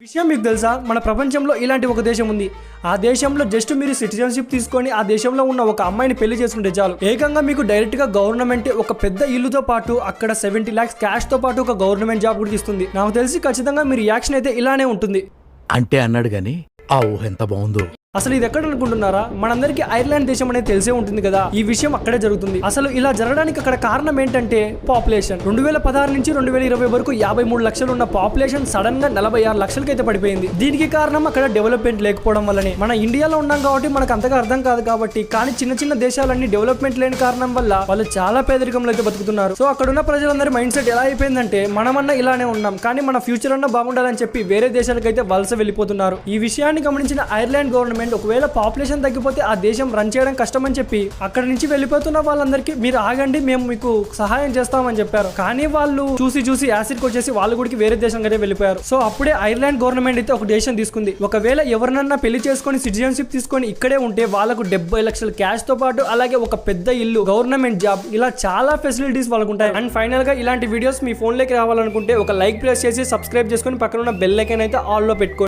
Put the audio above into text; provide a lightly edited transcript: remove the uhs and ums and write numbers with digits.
విషయం మీకు తెలుసా, మన ప్రపంచంలో ఇలాంటి ఒక దేశం ఉంది. ఆ దేశంలో జస్ట్ మీరు సిటిజన్షిప్ తీసుకొని ఆ దేశంలో ఉన్న ఒక అమ్మాయిని పెళ్లి చేసుకుంటే చాలు, ఏకంగా మీకు డైరెక్ట్ గా గవర్నమెంట్ ఒక పెద్ద ఇల్లుతో పాటు అక్కడ 70 lakhs క్యాష్ తో పాటు ఒక గవర్నమెంట్ జాబ్ కూడా ఇస్తుంది. నాకు తెలిసి ఖచ్చితంగా మీ రియాక్షన్ అయితే ఇలానే ఉంటుంది. అంటే అన్నాడు గాని ఆ ఊహ ఎంత బాగుందో. అసలు ఇది ఎక్కడ అనుకుంటున్నారా? మనందరికీ ఐర్లాండ్ దేశం అనేది తెలిసే ఉంటుంది కదా. ఈ విషయం అక్కడే జరుగుతుంది. అసలు ఇలా జరగడానికి అక్కడ కారణం ఏంటంటే పాపులేషన్. 2016 నుంచి 2020 వరకు 53 లక్షలు ఉన్న పాపులేషన్ సడన్ గా 46 లక్షలకి అయితే పడిపోయింది. దీనికి కారణం అక్కడ డెవలప్మెంట్ లేకపోవడం వల్లనే. మన ఇండియాలో ఉన్నాం కాబట్టి మనకు అంతగా అర్థం కాదు కాబట్టి, కానీ చిన్న చిన్న దేశాలన్నీ డెవలప్మెంట్ లేని కారణం వల్ల వాళ్ళు చాలా పేదరికంలో అయితే బతుకుతున్నారు. సో అక్కడ ఉన్న ప్రజలందరి మైండ్ సెట్ ఎలా అయిపోయిందంటే, మనమన్నా ఇలానే ఉన్నాం కానీ మన ఫ్యూచర్ అన్నా బాగుండాలని చెప్పి వేరే దేశాలకైతే వలస వెళ్ళిపోతున్నారు. ఈ విషయాన్ని గమనించిన ఐర్లాండ్ గవర్నమెంట్ ఒకవేళ పాపులేషన్ తగ్గిపోతే ఆ దేశం రన్ చేయడం కష్టం అని చెప్పి అక్కడ నుంచి వెళ్ళిపోతున్న వాళ్ళందరికీ మీరు ఆగండి, మేము మీకు సహాయం చేస్తామని చెప్పారు. కానీ వాళ్ళు చూసి యాసిడ్ వచ్చేసి వాళ్ళు కూడా వేరే దేశం అయితే వెళ్ళిపోయారు. సో అప్పుడే ఐర్లాండ్ గవర్నమెంట్ అయితే ఒక డెసిషన్ తీసుకుంది. ఒకవేళ ఎవరినన్నా పెళ్లి చేసుకొని సిటిజన్షిప్ తీసుకొని ఇక్కడే ఉంటే వాళ్ళకు 70 లక్షల క్యాష్ తో పాటు అలాగే ఒక పెద్ద ఇల్లు, గవర్నమెంట్ జాబ్, ఇలా చాలా ఫెసిలిటీస్ వాళ్ళకు ఉంటాయి. అండ్ ఫైనల్ గా ఇలాంటి వీడియోస్ మీ ఫోన్ లోకి రావాలనుకుంటే ఒక లైక్ ప్రెస్ చేసి సబ్స్క్రైబ్ చేసుకొని పక్కన ఉన్న బెల్ ఐకాన్ అయితే ఆల్ లో పెట్టుకోండి.